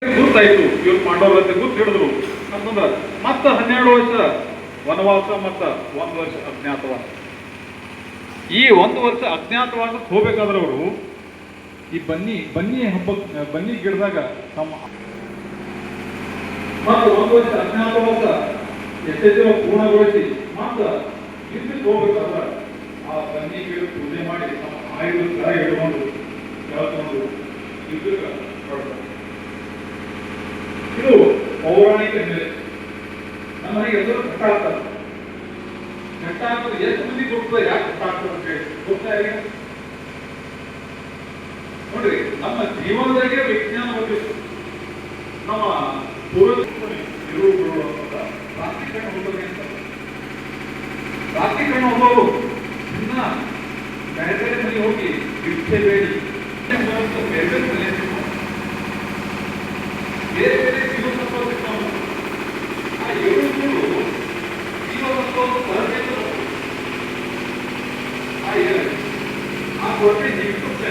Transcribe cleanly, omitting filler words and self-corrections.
ಗುರ್ತಾಯ್ತು ಇವ್ರು ಪಾಂಡವರಂತೆ ಗುರ್ತು ಹಿಡಿದ್ರು ಅಂತಂದ್ರ ಮತ್ತ 12 ವರ್ಷ ವನವಾಸ ಮತ್ತ 1 ವರ್ಷ ಅಜ್ಞಾತವಾಸ. ಈ 1 ವರ್ಷ ಅಜ್ಞಾತವಾಸಕ್ಕೆ ಹೋಗ್ಬೇಕಾದ್ರೆ ಅವರು ಈ ಬನ್ನಿ ಹಬ್ಬ ಬನ್ನಿ ಗಿಡದಾಗ ತಮ್ಮ ಮತ್ತು 1 ವರ್ಷ ಅಜ್ಞಾತವಾಸ ಎಷ್ಟೆಷ್ಟೋ ಪೂರ್ಣಗೊಳಿಸಿ ಮತ್ತ ಯುದ್ಧಕ್ಕೆ ಹೋಗ್ಬೇಕಾದ್ರೆ ಆ ಬನ್ನಿ ಗಿಡ ಪೂಜೆ ಮಾಡಿ ತಮ್ಮ ಆಯುಧ ಕರ ಹಿಡ್ಕೊಂಡು ಕೇಳ್ಕೊಂಡು ಯುದ್ಧಕ್ಕೆ ಹೊರಡ್ತಾರೆ. ಇದು ಪೌರಾಣಿಕ ಹಿನ್ನೆಲೆ. ನಮ್ಮ ಮನೆಗೆ ಎಲ್ಲರೂ ಘಟ್ಟ ಆಗ್ತಾರೆ. ಘಟ್ಟ ಆಗ್ತದೆ ಎಷ್ಟು ಮಂದಿ ಗೊತ್ತದ ಯಾಕೆ ಘಟ್ಟ ಆಗ್ತದೆ ಅಂತ ಹೇಳಿ ಗೊತ್ತಾ ಈಗ ನೋಡ್ರಿ, ನಮ್ಮ ಜೀವನದಾಗೆ ವಿಜ್ಞಾನ ಓದಿತ್ತು. ನಮ್ಮ ಪೂರ್ವಜರು ಅಂತ ರಾತ್ರಿಕರಣ ಓದೋದೇ ಅಂತ ರಾತ್ರಿಕರಣ ಓದೋರು ಇನ್ನ ಬೇರೆ ಬೇರೆ ಮನೆ ಹೋಗಿ ಭಿಕ್ಷೆ ಬೇಡಿ ಬೇರೆ ಬೇರೆ ಮನೆ ಬೇರೆ ಬೇರೆ ಜೀವಸತ್ವ ನಾವು ಆ 7 ಜೀವಸತ್ವವನ್ನು ತರಬೇಕು. ಆ ಕೊರತೆ ಜೀವಿಸುತ್ತೆ